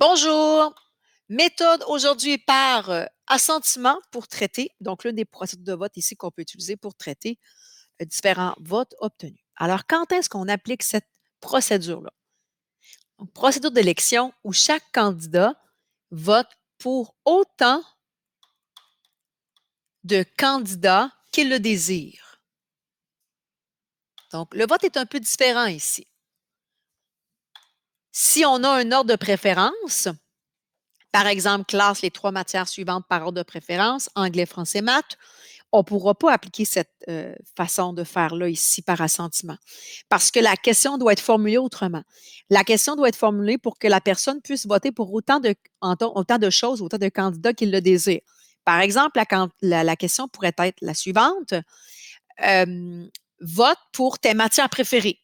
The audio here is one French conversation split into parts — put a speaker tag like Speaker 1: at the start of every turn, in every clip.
Speaker 1: Bonjour! Méthode aujourd'hui par assentiment pour traiter, donc l'une des procédures de vote ici qu'on peut utiliser pour traiter différents votes obtenus. Alors, quand est-ce qu'on applique cette procédure-là? Donc, procédure d'élection où chaque candidat vote pour autant de candidats qu'il le désire. Donc, le vote est un peu différent ici. Si on a un ordre de préférence, par exemple, classe les 3 matières suivantes par ordre de préférence, anglais, français, maths, on ne pourra pas appliquer cette façon de faire-là ici par assentiment parce que la question doit être formulée autrement. La question doit être formulée pour que la personne puisse voter pour autant de choses, autant de candidats qu'il le désire. Par exemple, la question pourrait être la suivante. Vote pour tes matières préférées.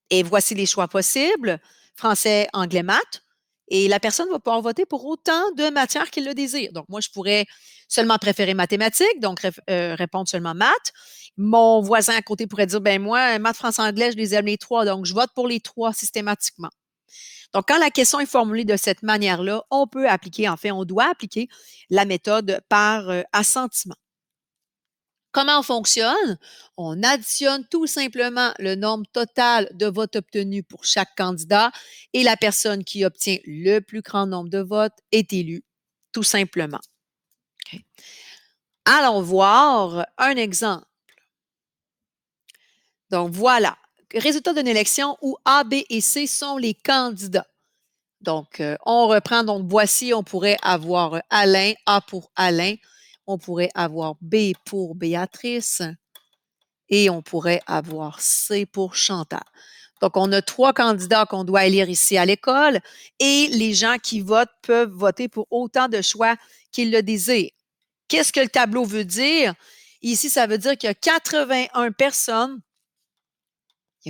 Speaker 1: Et voici les choix possibles, français, anglais, maths. Et la personne va pouvoir voter pour autant de matières qu'il le désire. Donc, moi, je pourrais seulement préférer mathématiques, donc répondre seulement maths. Mon voisin à côté pourrait dire, ben moi, maths, français, anglais, je les aime les trois, donc je vote pour les trois systématiquement. Donc, quand la question est formulée de cette manière-là, on peut appliquer, en fait, on doit appliquer la méthode par assentiment. Comment on fonctionne? On additionne tout simplement le nombre total de votes obtenus pour chaque candidat et la personne qui obtient le plus grand nombre de votes est élue, tout simplement. Okay. Allons voir un exemple. Donc voilà, résultat d'une élection où A, B et C sont les candidats. Donc, on reprend, donc voici, on pourrait avoir Alain, A pour Alain, on pourrait avoir B pour Béatrice, et on pourrait avoir C pour Chantal. Donc, on a 3 candidats qu'on doit élire ici à l'école et les gens qui votent peuvent voter pour autant de choix qu'ils le désirent. Qu'est-ce que le tableau veut dire? Ici, ça veut dire qu'il y a 81 personnes,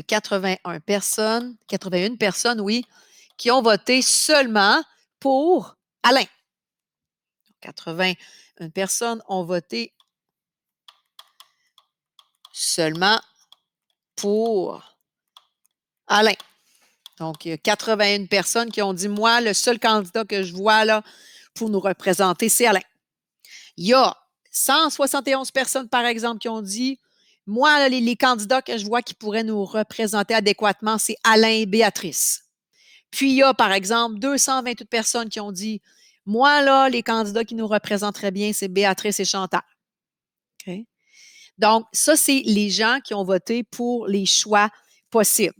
Speaker 1: 81 personnes, oui, qui ont voté seulement pour Alain. 81 personnes ont voté seulement pour Alain. Donc, il y a 81 personnes qui ont dit, moi, le seul candidat que je vois là pour nous représenter, c'est Alain. Il y a 171 personnes, par exemple, qui ont dit, moi, là, les candidats que je vois qui pourraient nous représenter adéquatement, c'est Alain et Béatrice. Puis, il y a, par exemple, 228 personnes qui ont dit, moi, là, les candidats qui nous représenteraient bien, c'est Béatrice et Chantal. Okay? Donc, ça, c'est les gens qui ont voté pour les choix possibles.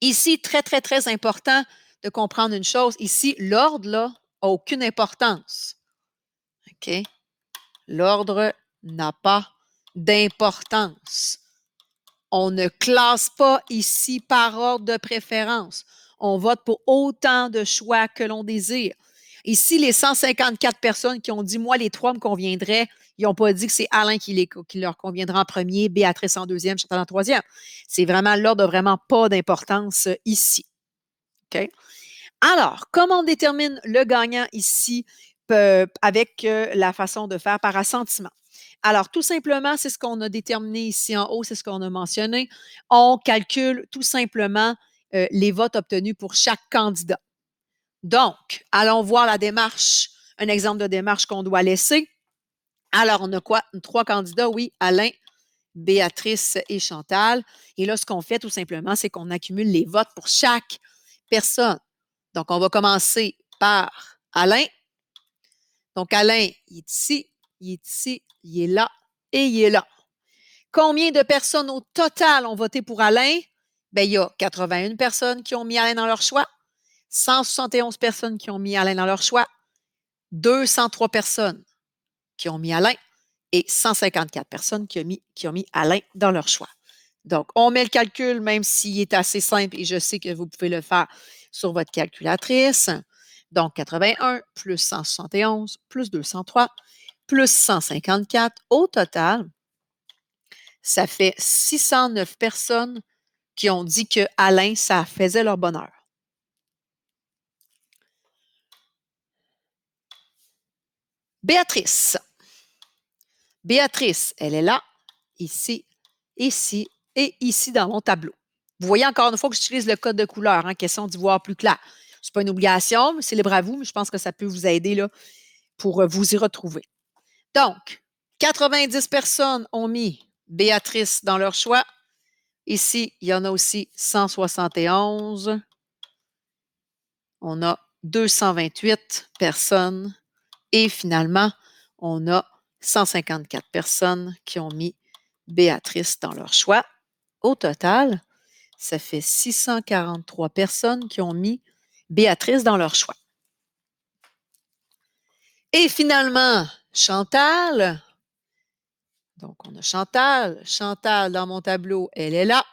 Speaker 1: Ici, très, très, très important de comprendre une chose. Ici, l'ordre, là, n'a aucune importance. OK? L'ordre n'a pas d'importance. On ne classe pas ici par ordre de préférence. On vote pour autant de choix que l'on désire. Ici, les 154 personnes qui ont dit, moi, les 3 me conviendraient, ils n'ont pas dit que c'est Alain qui leur conviendra en premier, Béatrice en deuxième, Chantal en troisième. C'est vraiment l'ordre n'a vraiment pas d'importance ici. OK? Alors, comment on détermine le gagnant ici avec la façon de faire par assentiment? Alors, tout simplement, c'est ce qu'on a déterminé ici en haut, c'est ce qu'on a mentionné. On calcule tout simplement les votes obtenus pour chaque candidat. Donc, allons voir la démarche, un exemple de démarche qu'on doit laisser. Alors, on a quoi? 3 candidats, oui, Alain, Béatrice et Chantal. Et là, ce qu'on fait tout simplement, c'est qu'on accumule les votes pour chaque personne. Donc, on va commencer par Alain. Donc, Alain, il est ici, il est ici, il est là et il est là. Combien de personnes au total ont voté pour Alain? Bien, il y a 81 personnes qui ont mis Alain dans leur choix, 171 personnes qui ont mis Alain dans leur choix, 203 personnes qui ont mis Alain et 154 personnes qui ont mis Alain dans leur choix. Donc, on met le calcul, même s'il est assez simple et je sais que vous pouvez le faire sur votre calculatrice. Donc, 81 plus 171 plus 203 plus 154. Au total, ça fait 609 personnes qui ont dit que Alain, ça faisait leur bonheur. Béatrice. Béatrice, elle est là, ici, ici et ici dans mon tableau. Vous voyez encore une fois que j'utilise le code de couleur, hein, question d'y voir plus clair. C'est pas une obligation, mais c'est libre à vous, mais je pense que ça peut vous aider là, pour vous y retrouver. Donc, 90 personnes ont mis Béatrice dans leur choix. Ici, il y en a aussi 171. On a 228 personnes. Et finalement, on a 154 personnes qui ont mis Béatrice dans leur choix. Au total, ça fait 643 personnes qui ont mis Béatrice dans leur choix. Et finalement, Chantal. Donc, on a Chantal. Chantal, dans mon tableau, elle est là.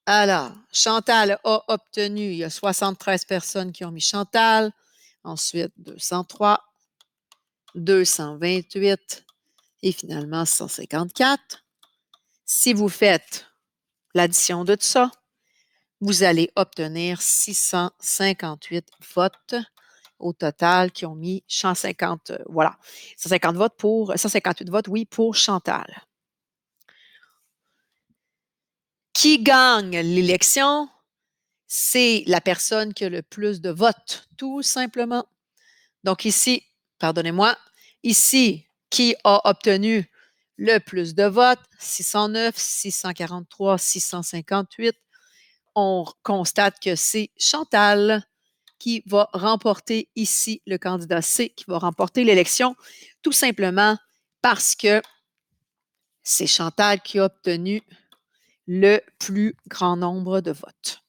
Speaker 1: Alors, Chantal a obtenu, il y a 73 personnes qui ont mis Chantal. Ensuite, 203, 228 et finalement 154. Si vous faites l'addition de tout ça, vous allez obtenir 658 votes au total qui ont mis 150, voilà, 150 votes pour, 158 votes, oui, pour Chantal. Qui gagne l'élection? C'est la personne qui a le plus de votes, tout simplement. Donc ici, pardonnez-moi, ici, qui a obtenu le plus de votes? 609, 643, 658. On constate que c'est Chantal qui va remporter ici, le candidat C, qui va remporter l'élection, tout simplement parce que c'est Chantal qui a obtenu le plus grand nombre de votes.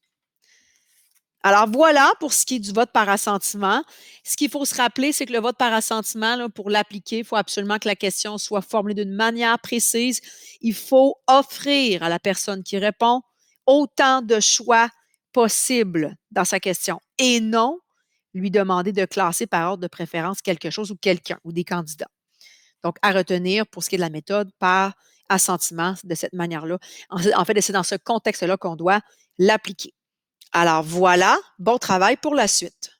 Speaker 1: Alors voilà pour ce qui est du vote par assentiment. Ce qu'il faut se rappeler, c'est que le vote par assentiment, là, pour l'appliquer, il faut absolument que la question soit formulée d'une manière précise. Il faut offrir à la personne qui répond autant de choix possible dans sa question et non lui demander de classer par ordre de préférence quelque chose ou quelqu'un ou des candidats. Donc, à retenir pour ce qui est de la méthode par assentiment de cette manière-là. En fait, c'est dans ce contexte-là qu'on doit l'appliquer. Alors voilà, bon travail pour la suite.